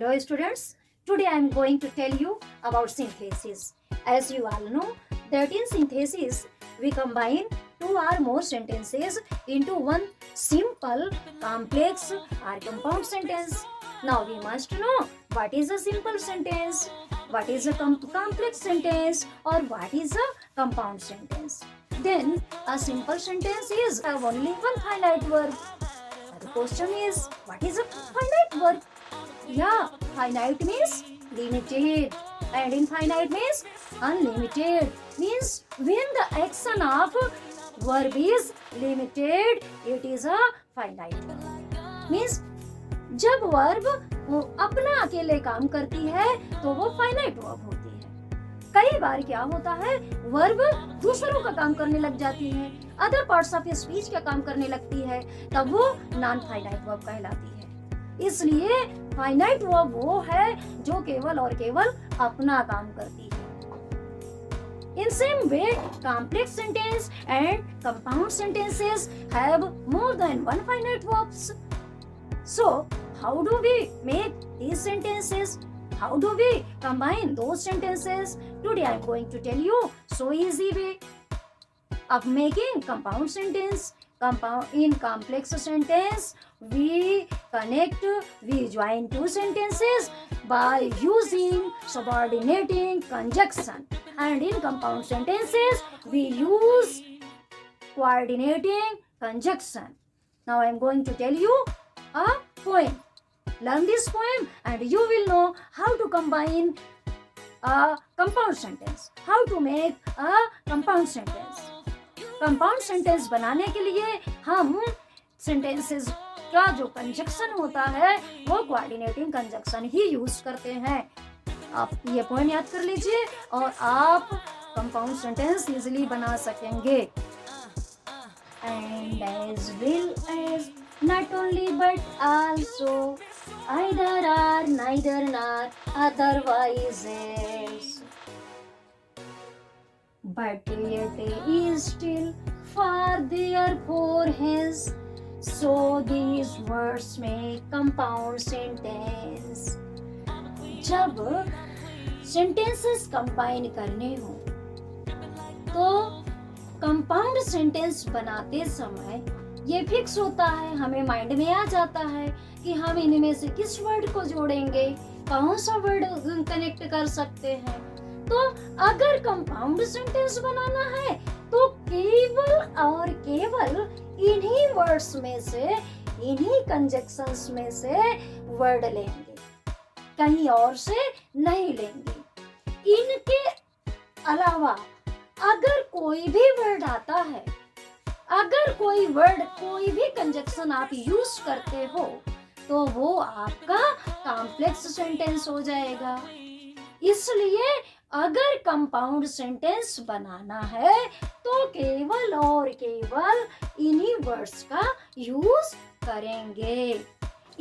Hello students, today I am going to tell you about synthesis. As you all know that in synthesis we combine two or more sentences into one simple, complex or compound sentence. Now we must know what is a simple sentence, what is a complex sentence or what is a compound sentence. Then a simple sentence is have only one finite verb. The question is what is a finite verb? Yeah, finite means limited and infinite means unlimited. Means when the action of verb is limited, it is a finite verb. Means जब verb अपना अकेले काम करती है तो वो finite verb होती है। कई बार क्या होता है, वर्ब दूसरों का काम करने लग जाती है, अदर पार्ट्स ऑफ स्पीच का काम करने लगती है, तब वो नॉन फाइनाइट वर्ब कहलाती है। इसलिए फाइनाइट वर्ब वो है जो केवल और केवल अपना काम करती है। In same way, complex sentence and compound sentences have more than one finite verbs. So, how do we make these sentences? How do we combine those sentences? Today I am going to tell you so easy way of making compound sentence. In complex sentence, we join two sentences by using subordinating conjunction, and in compound sentences, we use coordinating conjunction. Now I am going to tell you a poem. Learn this poem and you will know how to combine a compound sentence, how to make a compound sentence. Compound sentence बनाने के लिए हम sentences का जो conjunction होता है वो coordinating conjunction ही use करते हैं। आप ये पॉइंट याद कर लीजिए और आप कंपाउंड सेंटेंस इजीली बना सकेंगे। And as well as not only but also either are neither nor otherwise is, but yet is still far therefore hence, so these words make compound sentence. जब sentences combine करने हो तो compound sentence बनाते समय ये fix होता है, हमें माइंड में आ जाता है कि हम इनमें से किस वर्ड को जोड़ेंगे, कौन सा वर्ड कनेक्ट कर सकते हैं। तो अगर कंपाउंड सेंटेंस बनाना है तो केवल और केवल इन्हीं वर्ड्स में से, इन्हीं कंजक्शंस में से वर्ड लेंगे, कहीं और से नहीं लेंगे। इनके अलावा अगर कोई भी वर्ड आता है, अगर कोई वर्ड, कोई भी कंजक्शन आप यूज करते हो तो वो आपका कॉम्प्लेक्स सेंटेंस हो जाएगा। इसलिए अगर कंपाउंड सेंटेंस बनाना है तो केवल और केवल इन्हीं वर्ड्स का यूज करेंगे।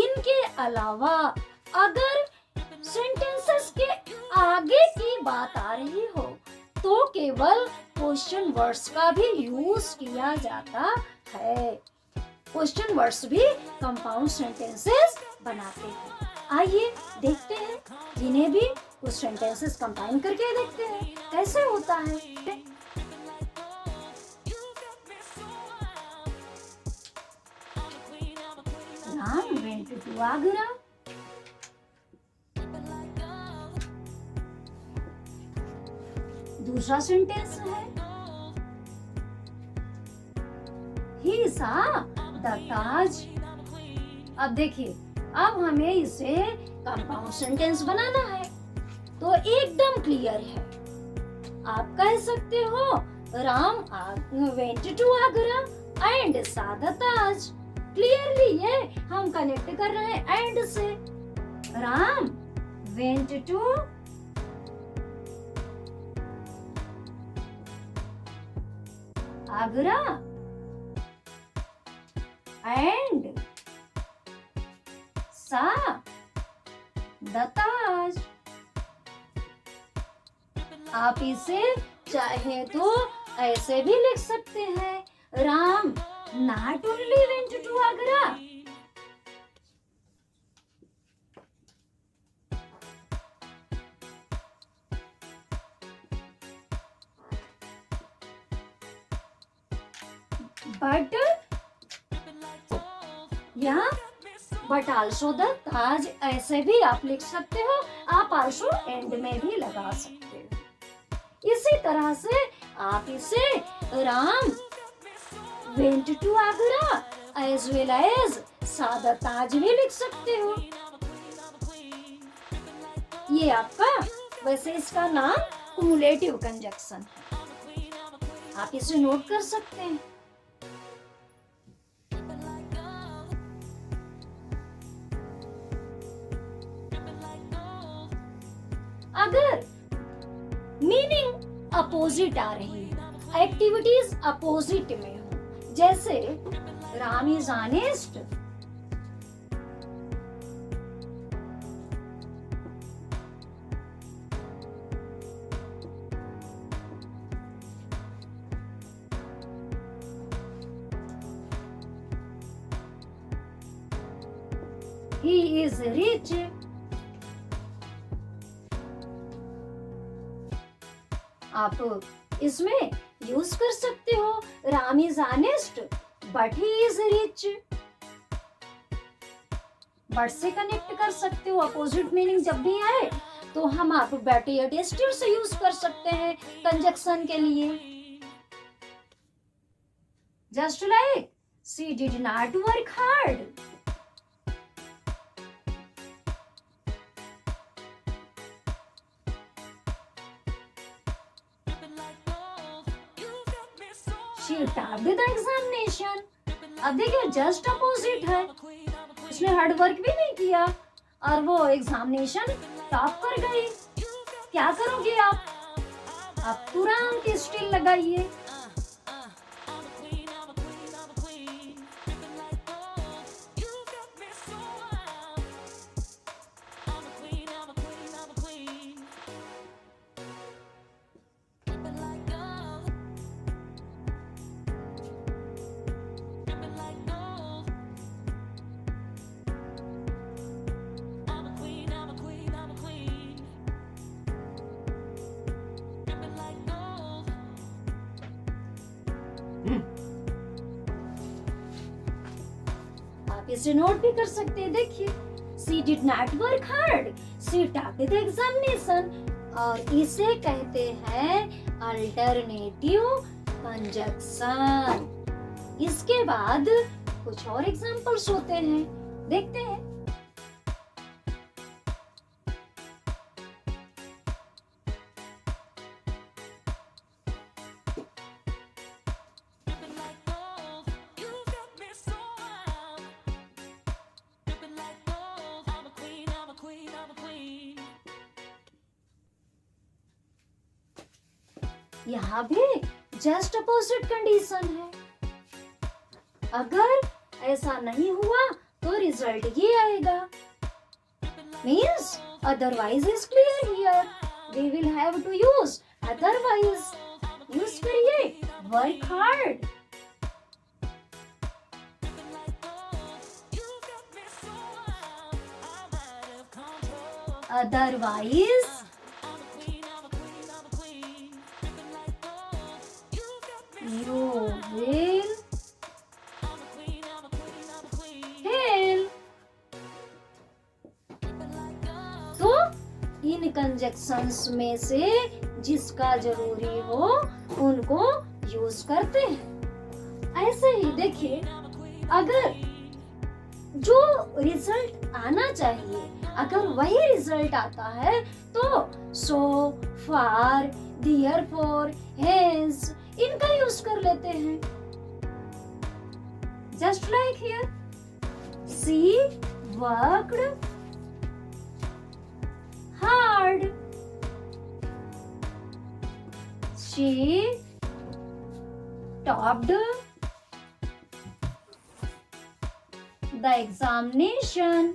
इनके अलावा अगर सेंटेंसेस के आगे की बात आ रही हो तो केवल क्वेश्चन वर्ड्स का भी यूज किया जाता है। क्वेश्चन वर्ड्स भी कंपाउंड सेंटेंसेस बनाते हैं। आइए देखते हैं, जिन्हें भी कुछ सेंटेंसेस कंबाइन करके देखते हैं कैसे होता है। Ram went to Agra. दूसरा सेंटेंस है He saw the Taj. अब देखिए, अब हमें इसे कंपाउंड सेंटेंस बनाना है तो एकदम क्लियर है। आप कह सकते हो Ram went to Agra and saw the Taj. Clearly ये हम कनेक्ट कर रहे हैं एंड से। Ram went to Agra and saw the Taj. आप इसे चाहे तो ऐसे भी लिख सकते हैं, Ram not only went to Agra but या बट आल्सो द ताज ऐसे भी आप लिख सकते हो, आप आल्सो एंड में भी लगा सकते हो। इसी तरह से आप इसे Ram went to Agra as well as सादा ताज भी लिख सकते हो। ये आपका, वैसे इसका नाम कुमुलेटिव कंजक्शन है, आप इसे नोट कर सकते हैं। अगर मीनिंग अपोजिट आ रही है, एक्टिविटीज अपोजिट में हो, जैसे Ram is honest, he is rich, आप इसमें यूज कर सकते हो Ram is honest but he is rich. But से कनेक्ट कर सकते हो, अपोजिट मीनिंग जब भी आए तो हम आप बट या स्टिल से यूज कर सकते हैं कंजक्शन के लिए। Just like she did not work hard, she topped the examination। अब देखिए जस्ट अपोजिट है, उसने हार्ड वर्क भी नहीं किया और वो एग्जामिनेशन टॉप कर गई। क्या करोगे आप तुरंत स्टिल लगाइए। आप इसे नोट भी कर सकते हैं। देखिए she did not work hard, she topped the examination, और इसे कहते हैं अल्टरनेटिव कंजक्शन। इसके बाद कुछ और एग्जांपल्स होते हैं, देखते हैं। यहाँ भी जस्ट अपोजिट कंडीशन है। अगर ऐसा नहीं हुआ तो रिजल्ट ये आएगा, means otherwise is clear here, we will have to use otherwise. Use करिए work hard, otherwise you will fail। तो इन कंजक्शंस में से जिसका जरूरी हो उनको यूज करते हैं। ऐसे ही देखिए, अगर जो रिजल्ट आना चाहिए अगर वही रिजल्ट आता है तो सो, फार, देयरफॉर, हेंस इनका यूज कर लेते हैं। Just like here, she worked hard, she topped the examination.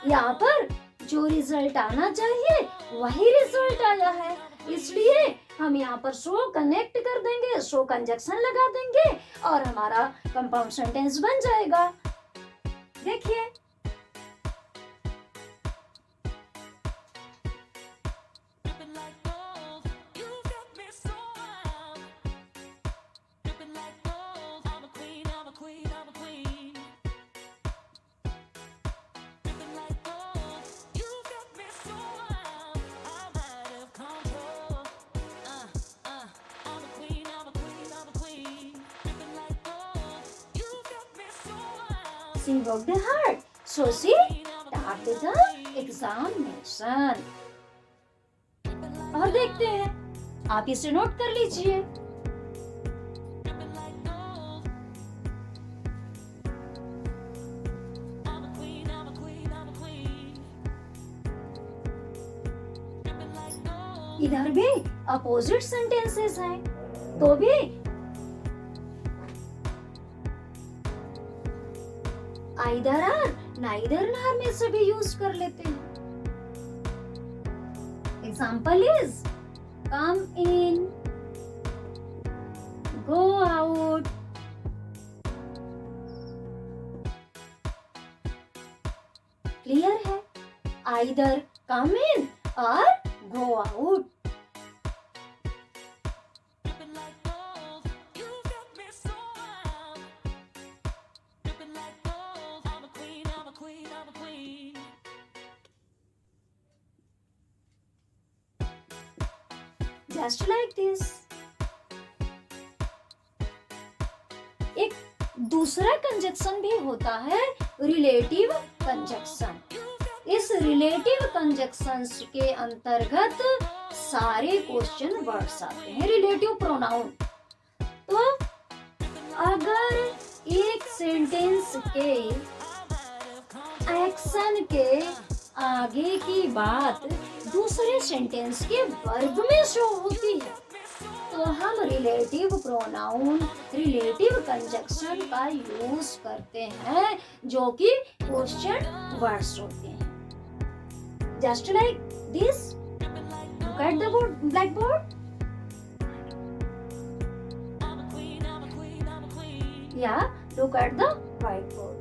यहाँ पर जो रिजल्ट आना चाहिए वही रिजल्ट आया है, इसलिए हम यहाँ पर सो कनेक्ट कर देंगे, सो कंजक्शन लगा देंगे और हमारा कंपाउंड सेंटेंस बन जाएगा। देखिए She worked hard, so she tapped the examination. और देखते हैं, आप इसे नोट कर लीजिए. इधर भी अपोजिट सेंटेंसेस हैं, तो भी आइदर आर नाइदर नार में से भी यूज कर लेते हैं. Example is come in, go out. Clear है? आइदर कम इन और go out. Just like this. एक दूसरा कंजक्शन भी होता है रिलेटिव कंजक्शन. इस रिलेटिव कंजक्शंस के अंतर्गत सारे क्वेश्चन वर्ड्स आते हैं. Relative pronoun. तो अगर एक सेंटेंस के एक्शन के आगे की बात दूसरे सेंटेंस के वर्ब में शो होती है, तो हम रिलेटिव प्रोनाउन, रिलेटिव कंजक्शन का यूज करते हैं, जो कि क्वेश्चन वर्ड्स होते हैं. Just like this. Look at the board, black board. या look at the white board.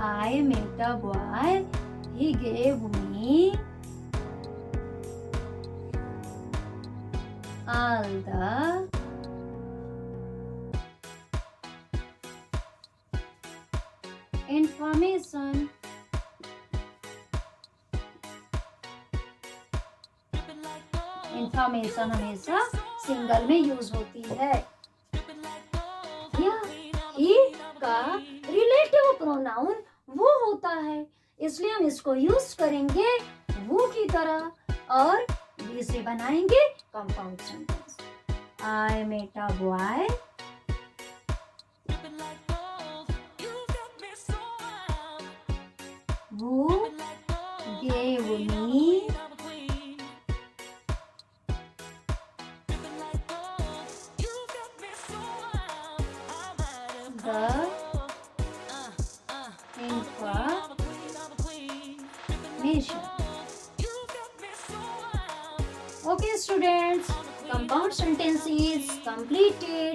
I met a boy. He gave me all the information. Information हमेशा single में यूज होती है. या ही का रिलेटिव प्रोनाउन वो होता है, इसलिए हम इसको यूज करेंगे वो की तरह और बी से बनाएंगे compound sentence. I met a boy. वो gave me the information. Okay, students, compound sentence is completed.